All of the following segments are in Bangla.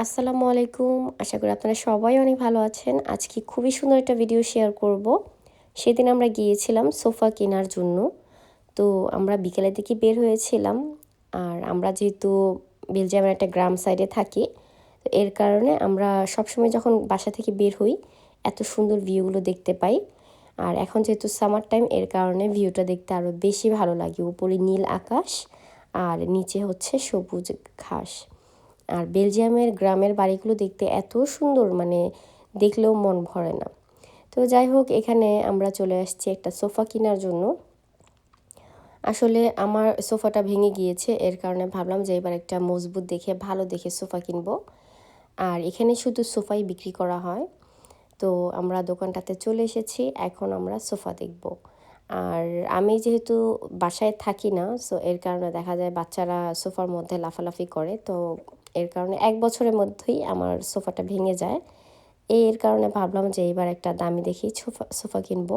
আসসালামু আলাইকুম। আশা করি আপনারা সবাই অনেক ভালো আছেন। আজকে খুবই সুন্দর একটা ভিডিও শেয়ার করব। সেদিন আমরা গিয়েছিলাম সোফা কেনার জন্য। তো আমরা বিকেলের দিকে বের হয়েছিলাম। আর আমরা যেহেতু বেলজিয়ামের একটা গ্রাম সাইডে থাকি, তো এর কারণে আমরা সবসময় যখন বাসা থেকে বের হই এত সুন্দর ভিউগুলো দেখতে পাই। আর এখন যেহেতু সামার টাইম, এর কারণে ভিউটা দেখতে আরও বেশি ভালো লাগে। উপরে নীল আকাশ আর নিচে হচ্ছে সবুজ ঘাস। আর বেলজিয়ামের গ্রামের বাড়িগুলো দেখতে এত সুন্দর, মানে দেখলেও মন ভরে না। তো যাই হোক, এখানে আমরা চলে আসছি একটা সোফা কেনার জন্য। আসলে আমার সোফাটা ভেঙে গিয়েছে, এর কারণে ভাবলাম যে এবার একটা মজবুত দেখে ভালো দেখে সোফা কিনবো। আর এখানে শুধু সোফাই বিক্রি করা হয়। তো আমরা দোকানটাতে চলে এসেছি, এখন আমরা সোফা দেখব। আর আমি যেহেতু বাসায় থাকি না, সো এর কারণে দেখা যায় বাচ্চারা সোফার মধ্যে লাফালাফি করে। তো এর কারণে 1 বছরের মধ্যেই আমার সোফাটা ভেঙে যায়। এর কারণে ভাবলাম যে এবার একটা দামি দেখি সোফা কিনবো।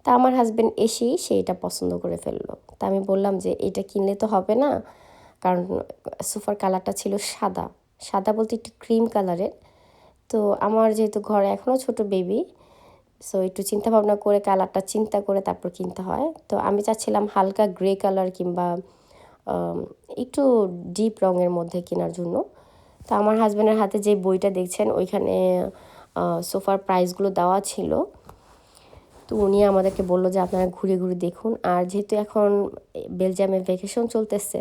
তা আমার হাজব্যান্ড এসেই সে এটা পছন্দ করে ফেললো। তা আমি বললাম যে এটা কিনলে তো হবে না, কারণ সোফার কালারটা ছিল সাদা। সাদা বলতে একটু ক্রিম কালারের। তো আমার যেহেতু ঘরে এখনও ছোট বেবি, সো একটু চিন্তা ভাবনা করে কালারটা চিন্তা করে তারপর কিনতে হয়। তো আমি চাচ্ছিলাম হালকা গ্রে কালার কিংবা একটু ডিপ রঙের মধ্যে কেনার জন্য। তো আমার হাজব্যান্ডের হাতে যে বইটা দেখছেন ওইখানে সোফার প্রাইসগুলো দেওয়া ছিল। তো উনি আমাদেরকে বললো যে আপনারা ঘুরে ঘুরে দেখুন। আর যেহেতু এখন বেলজিয়ামে ভ্যাকেশন চলতেছে,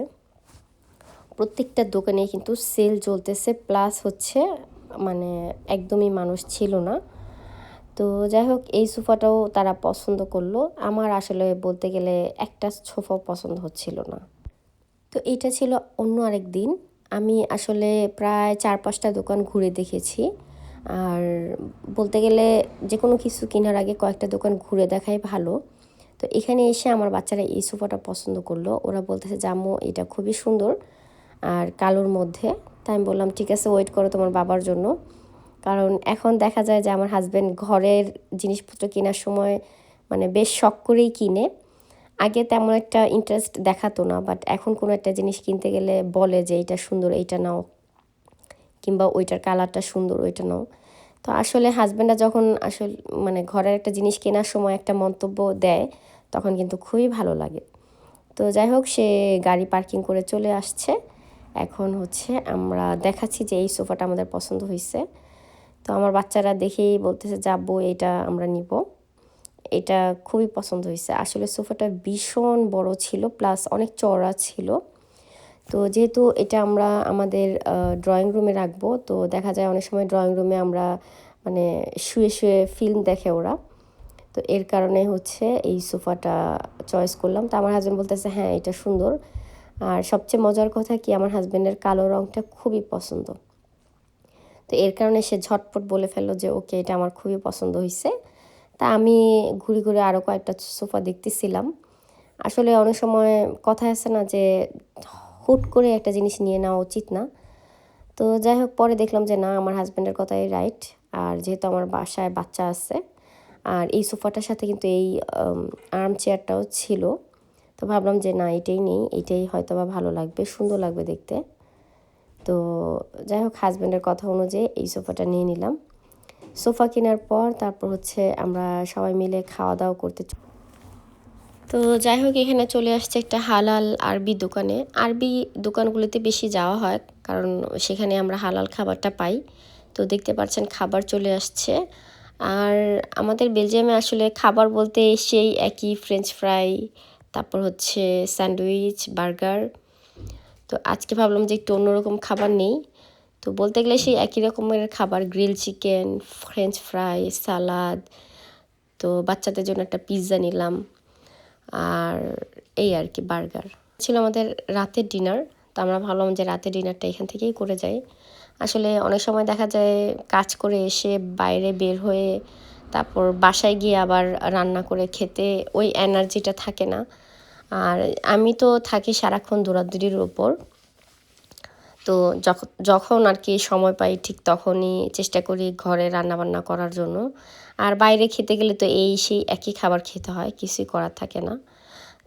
প্রত্যেকটা দোকানে কিন্তু সেল চলতেছে, প্লাস হচ্ছে মানে একদমই মানুষ ছিল না। তো যাই হোক, এই সোফাটাও তারা পছন্দ করলো। আমার আসলে বলতে গেলে একটা সোফাও পছন্দ হচ্ছিল না। তো এটা ছিল অন্য আরেক দিন। আমি আসলে প্রায় 4-5টা দোকান ঘুরে দেখেছি। আর বলতে গেলে যে কোনো কিছু কেনার আগে কয়েকটা দোকান ঘুরে দেখাই ভালো। তো এখানে এসে আমার বাচ্চারা এই সোফাটা পছন্দ করলো। ওরা বলতেছে যে আম্মু এটা খুবই সুন্দর আর কালোর মধ্যে। তাই আমি বললাম ঠিক আছে, ওয়েট করো তোমার বাবার জন্য। কারণ এখন দেখা যায় যে আমার হাজব্যান্ড ঘরের জিনিসপত্র কেনার সময় মানে বেশ শখ করেই কিনে। আগে তেমন একটা ইন্টারেস্ট দেখাতো না, বাট এখন কোনো একটা জিনিস কিনতে গেলে বলে যে এইটা সুন্দর, এইটা নাও, কিংবা ওইটার কালারটা সুন্দর, ওইটা নাও। তো আসলে হাজব্যান্ডরা যখন আসলে মানে ঘরের একটা জিনিস কেনার সময় একটা মন্তব্য দেয়, তখন কিন্তু খুবই ভালো লাগে। তো যাই হোক, সে গাড়ি পার্কিং করে চলে আসছে। এখন হচ্ছে আমরা দেখাচ্ছি যে এই সোফাটা আমাদের পছন্দ হয়েছে। তো আমার বাচ্চারা দেখেই বলতেছে যাবো, এটা আমরা নিব। এটা খুবই পছন্দ হয়েছে। আসলে সোফাটা ভীষণ বড় ছিল, প্লাস অনেক চওড়া ছিল। তো যেহেতু এটা আমরা আমাদের ড্রয়িং রুমে রাখবো, তো দেখা যায় অনেক সময় ড্রয়িং রুমে আমরা মানে শুয়ে শুয়ে ফিল্ম দেখে ওরা। তো এর কারণে হচ্ছে এই সোফাটা চয়েস করলাম। তো আমার হাজব্যান্ড বলতেছে হ্যাঁ এটা সুন্দর। আর সবচেয়ে মজার কথা কি, আমার হাজব্যান্ডের কালো রঙটা খুবই পছন্দ। তো এর কারণে সে ঝটপট বলে ফেললো যে ওকে, এটা আমার খুবই পছন্দ হয়েছে। তা আমি ঘুরে ঘুরে আরও কয়েকটা সোফা দেখতেছিলাম। আসলে অনেক সময় কথা আছে না যে হুট করে একটা জিনিস নিয়ে নেওয়া উচিত না। তো যাই হোক, পরে দেখলাম যে না, আমার হাজব্যান্ডের কথাই রাইট। আর যেহেতু আমার বাসায় বাচ্চা আছে, আর এই সোফাটার সাথে কিন্তু এই আর্ম চেয়ারটাও ছিল। তো ভাবলাম যে না, এটাই নেই, এটাই হয়তো বা ভালো লাগবে, সুন্দর লাগবে দেখতে। তো যাই হোক, হাজব্যান্ডের কথা অনুযায়ী এই সোফাটা নিয়ে নিলাম। সোফা কেনার পর তারপর হচ্ছে আমরা সবাই মিলে খাওয়া দাওয়া করতে। তো যাই হোক, এখানে চলে আসছে একটা হালাল আরবি দোকানে। আরবি দোকানগুলোতে বেশি যাওয়া হয়, কারণ সেখানে আমরা হালাল খাবারটা পাই। তো দেখতে পাচ্ছেন খাবার চলে আসছে। আর আমাদের বেলজিয়ামে আসলে খাবার বলতে সেই একই, ফ্রেঞ্চ ফ্রাই, তারপর হচ্ছে স্যান্ডউইচ, বার্গার। তো আজকে ভাবলাম যে একটু অন্যরকম খাবার নেই। তো বলতে গেলে সেই একই রকমের খাবার, গ্রিল চিকেন, ফ্রেঞ্চ ফ্রাই, সালাদ। তো বাচ্চাদের জন্য একটা পিৎজা নিলাম, আর এই আর কি বার্গার ছিল আমাদের রাতের ডিনার। তো আমরা ভাবলাম যে রাতের ডিনারটা এখান থেকেই করে যাই। আসলে অনেক সময় দেখা যায় কাজ করে এসে বাইরে বের হয়ে তারপর বাসায় গিয়ে আবার রান্না করে খেতে ওই এনার্জিটা থাকে না। আর আমি তো থাকি সারাক্ষণ দৌড়াদৌড়ির ওপর। তো যখন আর কি সময় পাই ঠিক তখনই চেষ্টা করি ঘরে রান্নাবান্না করার জন্য। আর বাইরে খেতে গেলে তো এই সেই একই খাবার খেতে হয়, কিছুই করার থাকে না।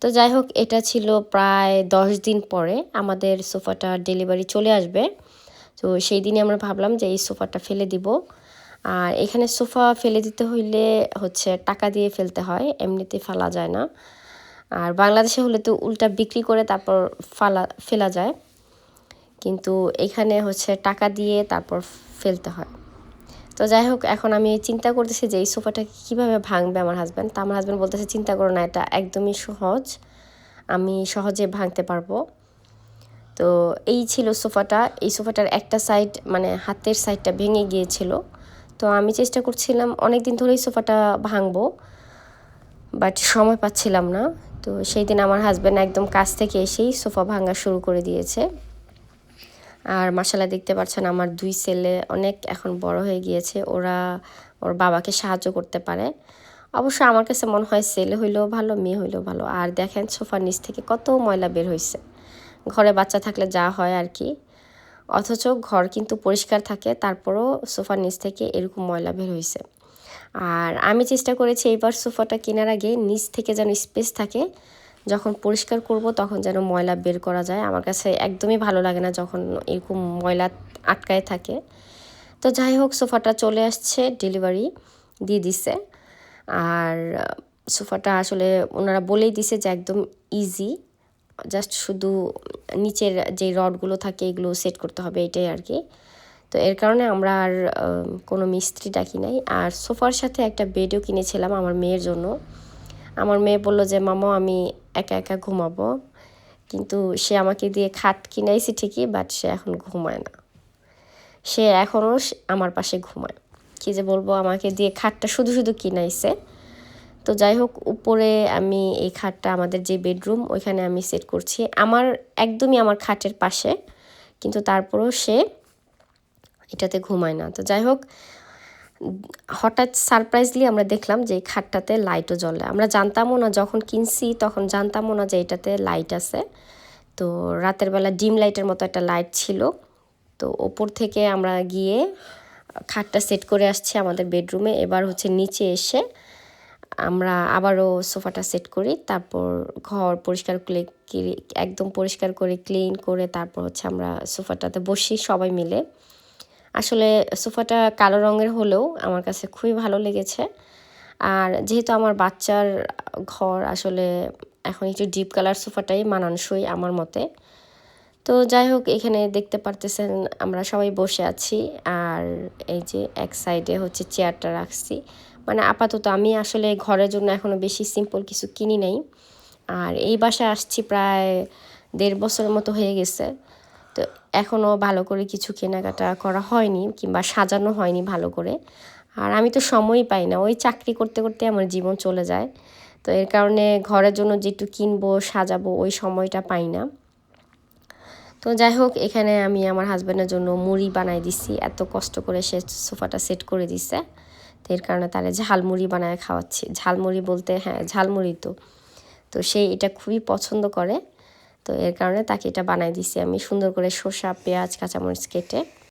তো যাই হোক, এটা ছিল প্রায় 10 দিন পরে আমাদের সোফাটা ডেলিভারি চলে আসবে। তো সেই দিনই আমরা ভাবলাম যে এই সোফাটা ফেলে দিব। আর এখানে সোফা ফেলে দিতে হইলে হচ্ছে টাকা দিয়ে ফেলতে হয়, এমনিতে ফেলা যায় না। আর বাংলাদেশে হলে তো উল্টা বিক্রি করে তারপর ফেলা যায়, কিন্তু এখানে হচ্ছে টাকা দিয়ে তারপর ফেলতে হয়। তো যাই হোক, এখন আমি চিন্তা করতেছি যে এই সোফাটা কীভাবে ভাঙবে আমার হাজব্যান্ড। তা আমার হাজব্যান্ড বলতেছে চিন্তা করো না, এটা একদমই সহজ, আমি সহজে ভাঙতে পারবো। তো এই ছিল সোফাটা। এই সোফাটার একটা সাইড মানে হাতের সাইডটা ভেঙে গিয়েছিল। তো আমি চেষ্টা করছিলাম অনেক দিন ধরেই সোফাটা ভাঙবো, বাট সময় পাচ্ছিলাম না। তো সেই দিন আমার হাজব্যান্ড একদম কাছ থেকে এসেই সোফা ভাঙা শুরু করে দিয়েছে। আর মাশাআল্লাহ দেখতে পাচ্ছেন আমার 2 ছেলে অনেক এখন বড় হয়ে গিয়েছে, ওর বাবাকে সাহায্য করতে পারে। অবশ্য আমার কাছে মনে হয় ছেলে হইলেও ভালো, মেয়ে হইলেও ভালো। আর দেখেন সোফার নিচ থেকে কত ময়লা বের হয়েছে। ঘরে বাচ্চা থাকলে যা হয় আর কি, অথচ ঘর কিন্তু পরিষ্কার থাকে, তারপরও সোফার নিচ থেকে এরকম ময়লা বের হয়েছে। আর আমি চেষ্টা করেছি এইবার সোফাটা কেনার আগে নিচ থেকে যেন স্পেস থাকে, যখন পরিষ্কার করব তখন যেন ময়লা বের করা যায়। আমার কাছে একদমই ভালো লাগে না যখন এরকম ময়লা আটকায় থাকে। তো যাই হোক, সোফাটা চলে আসছে, ডেলিভারি দিয়ে দিছে। আর সোফাটা আসলে ওনারা বলেই দিছে যে একদম ইজি, জাস্ট শুধু নিচের যে রডগুলো থাকে এগুলো সেট করতে হবে, এটাই আর কি। তো এর কারণে আমরা আর কোনো মিস্ত্রি ডাকি নাই। আর সোফার সাথে একটা বেডও কিনেছিলাম আমার মেয়ের জন্য। আমার মেয়ে বলল যে মামা আমি একা একা ঘুমাবো, কিন্তু সে আমাকে দিয়ে খাট কিনাইছে ঠিকই, বাট সে এখন ঘুমায় না। সে এখনও আমার পাশে ঘুমায়। কী যে বলবো, আমাকে দিয়ে খাটটা শুধু শুধু কিনাইছে। তো যাই হোক, উপরে আমি এই খাটটা আমাদের যে বেডরুম ওইখানে আমি সেট করছি, একদমই আমার খাটের পাশে, কিন্তু তারপরেও সে এটাতে ঘুমায় না। তো যাই হোক, হঠাৎ সারপ্রাইজলি আমরা দেখলাম যে এই খাটটাতে লাইটও জ্বলে। আমরা জানতামও না, যখন কিনছি তখন জানতামও না যে এটাতে লাইট আছে। তো রাতের বেলা ডিম লাইটের মতো একটা লাইট ছিল। তো ওপর থেকে আমরা গিয়ে খাটটা সেট করে আসছি আমাদের বেডরুমে। এবার হচ্ছে নিচে এসে আমরা আবারও সোফাটা সেট করি, তারপর ঘর পরিষ্কার করে একদম পরিষ্কার করে ক্লিন করে তারপর হচ্ছে আমরা সোফাটাতে বসি সবাই মিলে। আসলে সোফাটা কালো রঙের হলেও আমার কাছে খুবই ভালো লেগেছে। আর যেহেতু আমার বাচ্চার ঘর, আসলে এখন একটু ডিপ কালার সোফাটাই মানানসই আমার মতে। তো যাই হোক, এখানে দেখতে পারতেছেন আমরা সবাই বসে আছি। আর এই যে এক সাইডে হচ্ছে চেয়ারটা রাখছি, মানে আপাতত আমি আসলে ঘরের জন্য এখনও বেশি সিম্পল কিছু কিনি নাই। আর এই বাসায় আসছি প্রায় 1.5 বছরের মতো হয়ে গেছে। তো এখনও ভালো করে কিছু কেনাকাটা করা হয়নি, কিংবা সাজানো হয়নি ভালো করে। আর আমি তো সময়ই পাই না, ওই চাকরি করতে করতে আমার জীবন চলে যায়। তো এর কারণে ঘরের জন্য যেটু কিনবো সাজাবো ওই সময়টা পাই না। তো যাই হোক, এখানে আমি আমার হাজব্যান্ডের জন্য মুড়ি বানাই দিছি, এত কষ্ট করে সে সোফাটা সেট করে দিছে। তো এর কারণে তাহলে ঝালমুড়ি বানায় খাওয়াচ্ছি। ঝালমুড়ি বলতে হ্যাঁ ঝালমুড়ি তো। তো সে এটা খুবই পছন্দ করে, তো এর কারণে তাকে এটা বানাই দিছি আমি সুন্দর করে শসা পেঁয়াজ কাঁচামরিচ কেটে।